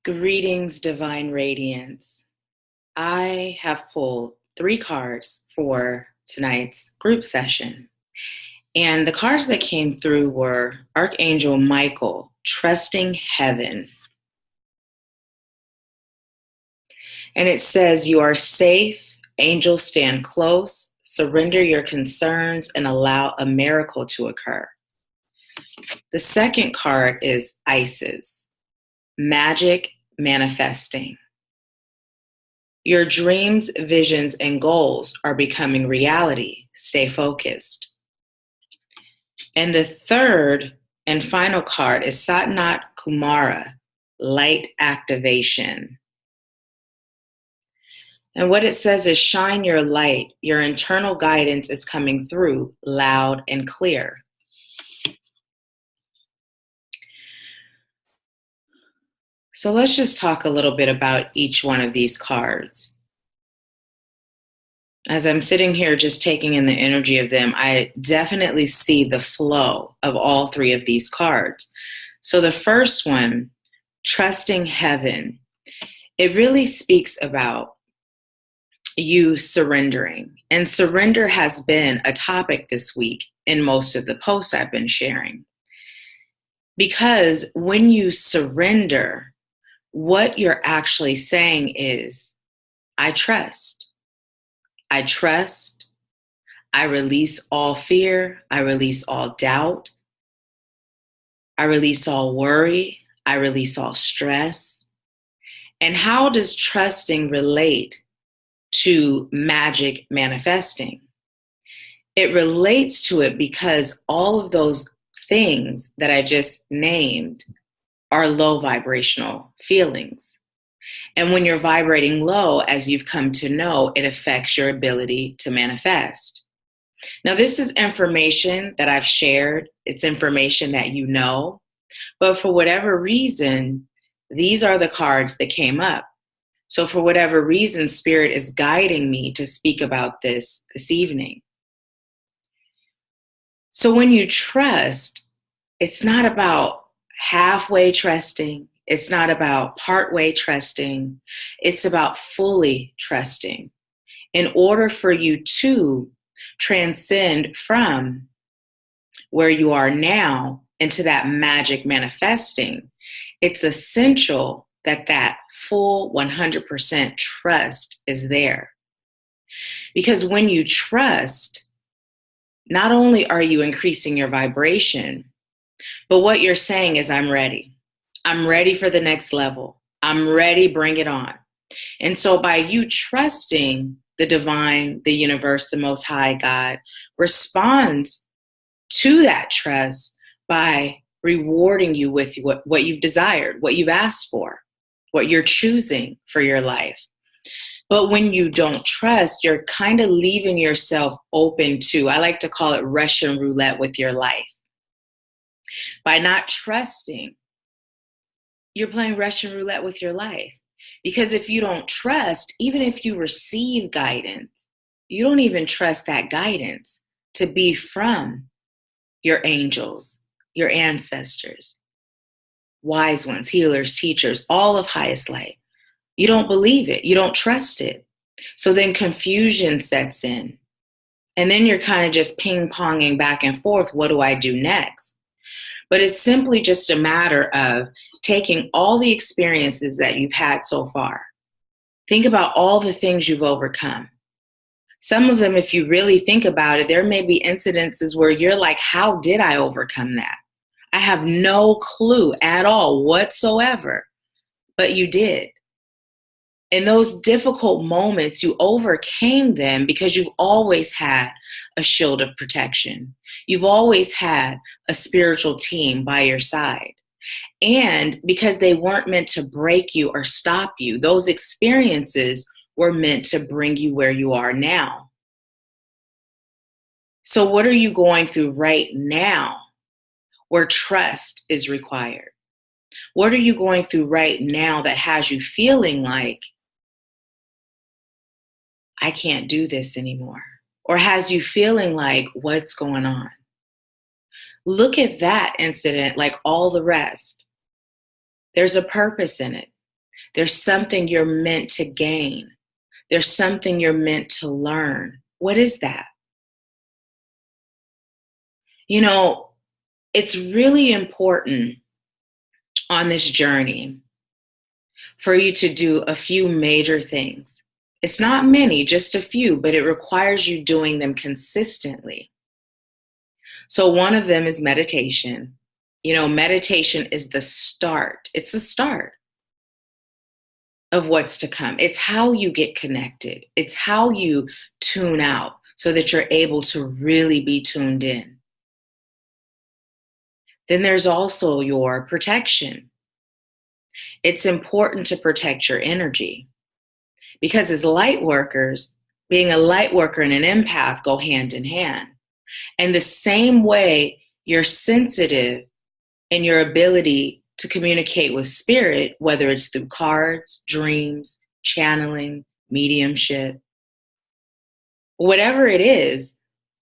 Greetings, Divine Radiance. I have pulled 3 cards for tonight's group session. And the cards that came through were Archangel Michael, Trusting Heaven. And it says, you are safe, angels stand close, surrender your concerns and allow a miracle to occur. The second card is Isis, Magic Manifesting. Your dreams, visions, and goals are becoming reality. Stay focused. And the third and final card is Satnat Kumara, Light Activation. And what it says is shine your light. Your internal guidance is coming through loud and clear. So let's just talk a little bit about each one of these cards. As I'm sitting here just taking in the energy of them, I definitely see the flow of all 3 of these cards. So the first one, Trusting Heaven, it really speaks about you surrendering. And surrender has been a topic this week in most of the posts I've been sharing. Because when you surrender, what you're actually saying is, I trust. I trust. I release all fear. I release all doubt. I release all worry. I release all stress. And how does trusting relate to magic manifesting? It relates to it because all of those things that I just named are low vibrational feelings. And when you're vibrating low, as you've come to know, it affects your ability to manifest. Now, this is information that I've shared. It's information that you know. But for whatever reason, these are the cards that came up. So for whatever reason, Spirit is guiding me to speak about this evening. So when you trust, it's not about halfway trusting. It's not about partway trusting. It's about fully trusting. In order for you to transcend from where you are now into that magic manifesting, it's essential that that full 100% trust is there. Because when you trust, not only are you increasing your vibration, but what you're saying is, I'm ready. I'm ready for the next level. I'm ready, bring it on. And so by you trusting, the divine, the universe, the most high God responds to that trust by rewarding you with what you've desired, what you've asked for, what you're choosing for your life. But when you don't trust, you're kind of leaving yourself open to, I like to call it Russian roulette with your life. By not trusting, you're playing Russian roulette with your life. Because if you don't trust, even if you receive guidance, you don't even trust that guidance to be from your angels, your ancestors, wise ones, healers, teachers, all of highest light. You don't believe it. You don't trust it. So then confusion sets in. And then you're kind of just ping-ponging back and forth. What do I do next? But it's simply just a matter of taking all the experiences that you've had so far. Think about all the things you've overcome. Some of them, if you really think about it, there may be incidences where you're like, how did I overcome that? I have no clue at all whatsoever, but you did. In those difficult moments, you overcame them because you've always had a shield of protection. You've always had a spiritual team by your side. And because they weren't meant to break you or stop you, those experiences were meant to bring you where you are now. So what are you going through right now where trust is required? What are you going through right now that has you feeling like, I can't do this anymore? Or has you feeling like, what's going on? Look at that incident like all the rest. There's a purpose in it. There's something you're meant to gain. There's something you're meant to learn. What is that? You know, it's really important on this journey for you to do a few major things. It's not many, just a few, but it requires you doing them consistently. So one of them is meditation. You know, meditation is the start. It's the start of what's to come. It's how you get connected. It's how you tune out so that you're able to really be tuned in. Then there's also your protection. It's important to protect your energy because as light workers, being a light worker and an empath go hand in hand. And the same way you're sensitive in your ability to communicate with spirit, whether it's through cards, dreams, channeling, mediumship, whatever it is,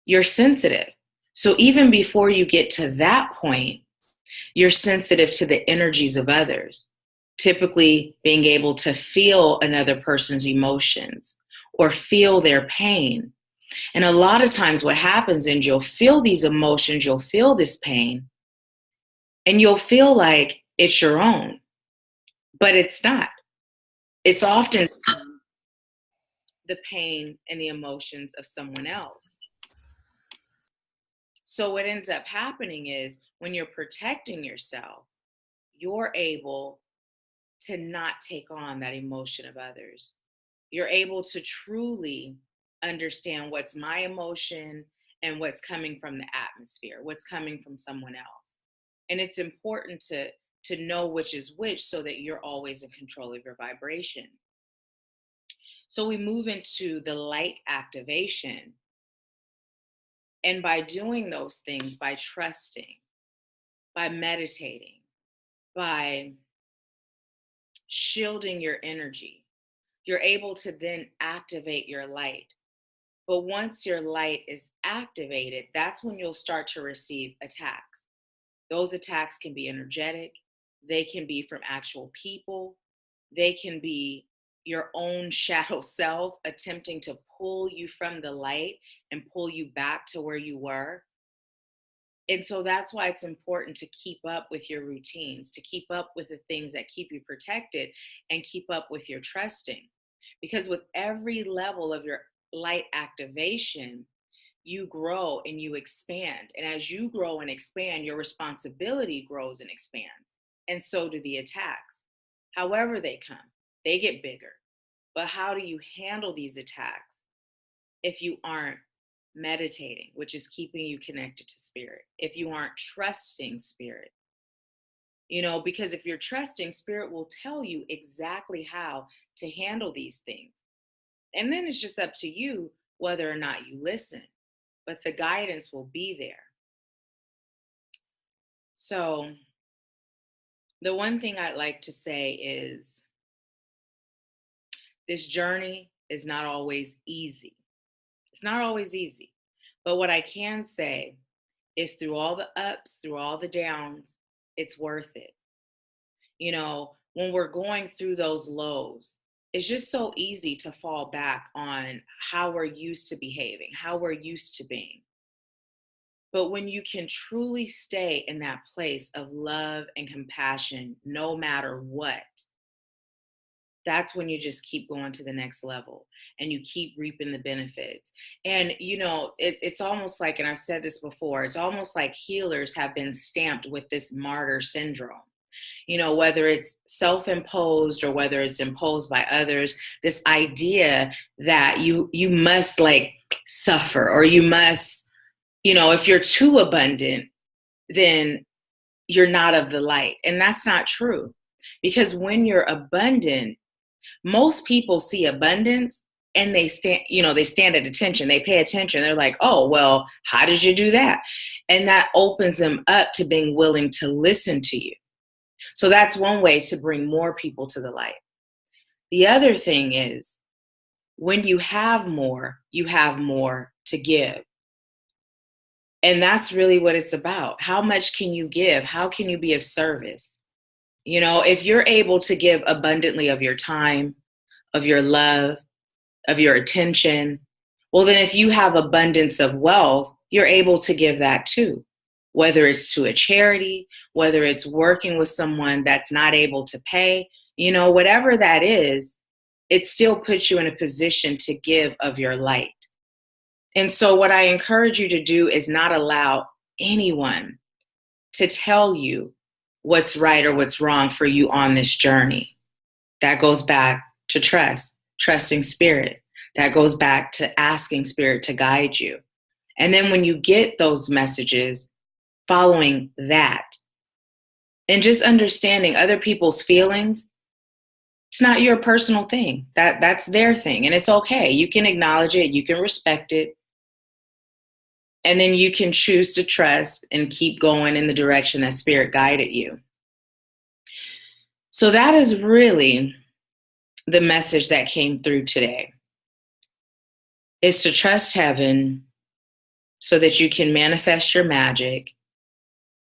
you're sensitive. So even before you get to that point, you're sensitive to the energies of others, typically being able to feel another person's emotions or feel their pain. And a lot of times what happens is you'll feel these emotions, you'll feel this pain, and you'll feel like it's your own, but it's not. It's often the pain and the emotions of someone else. So what ends up happening is when you're protecting yourself, you're able to not take on that emotion of others. You're able to truly understand what's my emotion and what's coming from the atmosphere, what's coming from someone else. And it's important to know which is which so that you're always in control of your vibration. So we move into the light activation. And by doing those things, by trusting, by meditating, by shielding your energy, you're able to then activate your light. But once your light is activated, that's when you'll start to receive attacks. Those attacks can be energetic, they can be from actual people, they can be your own shadow self attempting to pull you from the light and pull you back to where you were. And so that's why it's important to keep up with your routines, to keep up with the things that keep you protected and keep up with your trusting. Because with every level of your light activation, you grow and you expand. And as you grow and expand, your responsibility grows and expands. And so do the attacks. However they come, they get bigger. But how do you handle these attacks if you aren't meditating, which is keeping you connected to spirit, if you aren't trusting spirit? You know, because if you're trusting, spirit will tell you exactly how to handle these things. And then it's just up to you whether or not you listen, but the guidance will be there. So the one thing I'd like to say is this journey is not always easy. It's not always easy. But what I can say is through all the ups, through all the downs, it's worth it. You know, when we're going through those lows, it's just so easy to fall back on how we're used to behaving, how we're used to being. But when you can truly stay in that place of love and compassion, no matter what, that's when you just keep going to the next level and you keep reaping the benefits. And, you know, it's almost like, and I've said this before, it's almost like healers have been stamped with this martyr syndrome. You know, whether it's self-imposed or whether it's imposed by others, this idea that you must like suffer, or you must, you know, if you're too abundant, then you're not of the light. And that's not true. Because when you're abundant, most people see abundance and they stand at attention. They pay attention. They're like, oh, well, how did you do that? And that opens them up to being willing to listen to you. So that's one way to bring more people to the light. The other thing is, when you have more to give. And that's really what it's about. How much can you give? How can you be of service? You know, if you're able to give abundantly of your time, of your love, of your attention, well, then if you have abundance of wealth, you're able to give that too. Whether it's to a charity, whether it's working with someone that's not able to pay, you know, whatever that is, it still puts you in a position to give of your light. And so, what I encourage you to do is not allow anyone to tell you what's right or what's wrong for you on this journey. That goes back to trust, trusting spirit. That goes back to asking spirit to guide you. And then when you get those messages, following that and just understanding other people's feelings, it's not your personal thing. That's their thing. And it's okay. You can acknowledge it. You can respect it. And then you can choose to trust and keep going in the direction that spirit guided you. So that is really the message that came through today, is to trust heaven so that you can manifest your magic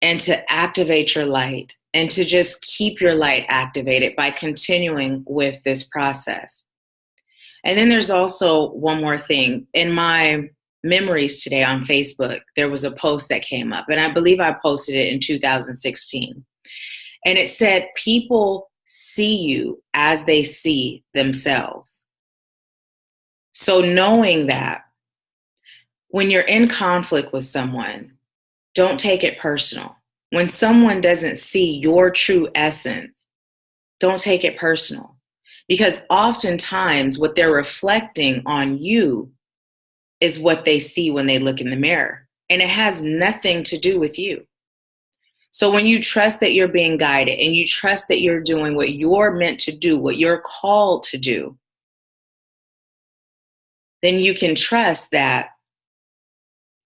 and to activate your light and to just keep your light activated by continuing with this process. And then there's also one more thing. In my memories today on Facebook, there was a post that came up, and I believe I posted it in 2016. And it said, people see you as they see themselves. So knowing that when you're in conflict with someone, don't take it personal. When someone doesn't see your true essence, don't take it personal. Because oftentimes what they're reflecting on you is what they see when they look in the mirror. And it has nothing to do with you. So when you trust that you're being guided and you trust that you're doing what you're meant to do, what you're called to do, then you can trust that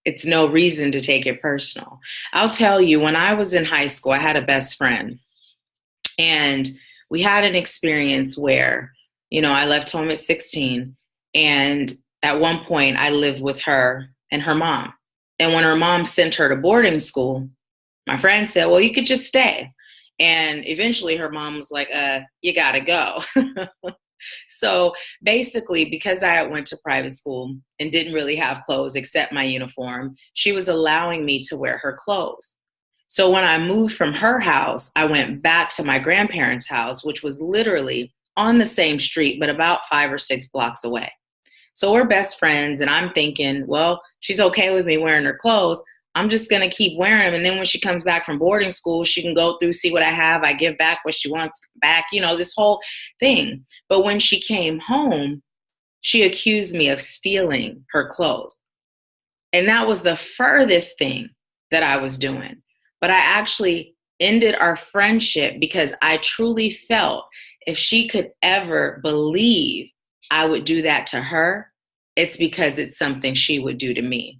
it's no reason to take it personal. I'll tell you, when I was in high school, I had a best friend. And we had an experience where, you know, I left home at 16. And at one point, I lived with her and her mom. And when her mom sent her to boarding school, my friend said, well, you could just stay. And eventually her mom was like, you gotta go. So basically, because I went to private school and didn't really have clothes except my uniform, she was allowing me to wear her clothes. So when I moved from her house, I went back to my grandparents' house, which was literally on the same street, but about 5 or 6 blocks away. So we're best friends, and I'm thinking, well, she's okay with me wearing her clothes. I'm just going to keep wearing them. And then when she comes back from boarding school, she can go through, see what I have. I give back what she wants back, you know, this whole thing. But when she came home, she accused me of stealing her clothes. And that was the furthest thing that I was doing. But I actually ended our friendship because I truly felt if she could ever believe I would do that to her, it's because it's something she would do to me.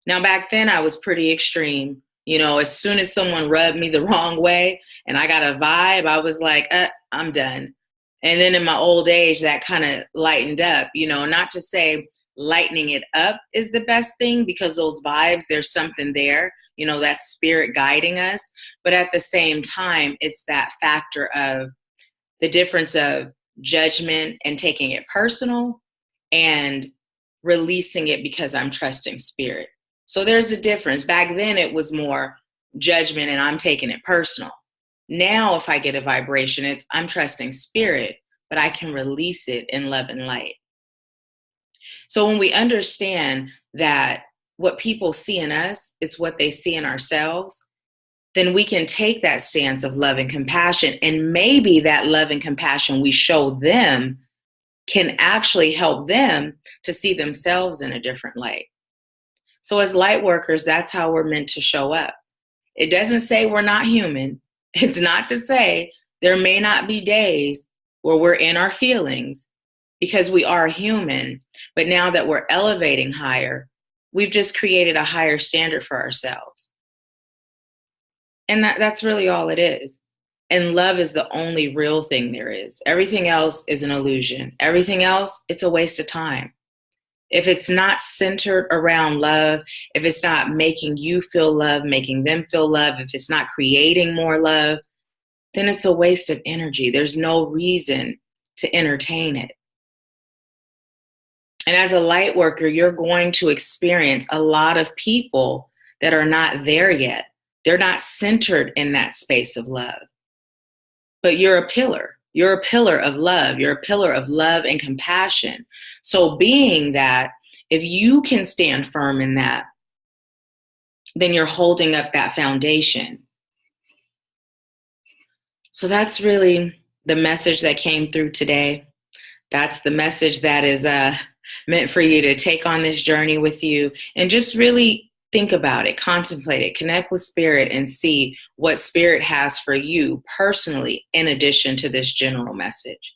Now, back then, I was pretty extreme. You know, as soon as someone rubbed me the wrong way and I got a vibe, I was like, I'm done. And then in my old age, that kind of lightened up, you know, not to say lightening it up is the best thing, because those vibes, there's something there, you know, that spirit guiding us. But at the same time, it's that factor of the difference of judgment and taking it personal and releasing it because I'm trusting spirit. So there's a difference. Back then it was more judgment and I'm taking it personal. Now if I get a vibration, it's I'm trusting spirit, but I can release it in love and light. So when we understand that what people see in us is what they see in ourselves, then we can take that stance of love and compassion, and maybe that love and compassion we show them can actually help them to see themselves in a different light. So as light workers, that's how we're meant to show up. It doesn't say we're not human. It's not to say there may not be days where we're in our feelings, because we are human. But now that we're elevating higher, we've just created a higher standard for ourselves. And that's really all it is. And love is the only real thing there is. Everything else is an illusion. Everything else, it's a waste of time. If it's not centered around love, if it's not making you feel love, making them feel love, if it's not creating more love, then it's a waste of energy. There's no reason to entertain it. And as a light worker, you're going to experience a lot of people that are not there yet. They're not centered in that space of love. But you're a pillar. You're a pillar of love. You're a pillar of love and compassion. So being that, if you can stand firm in that, then you're holding up that foundation. So that's really the message that came through today. That's the message that is meant for you to take on this journey with you and just really think about it, contemplate it, connect with spirit and see what spirit has for you personally in addition to this general message.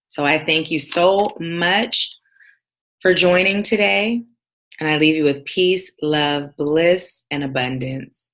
So I thank you so much for joining today, and I leave you with peace, love, bliss, and abundance.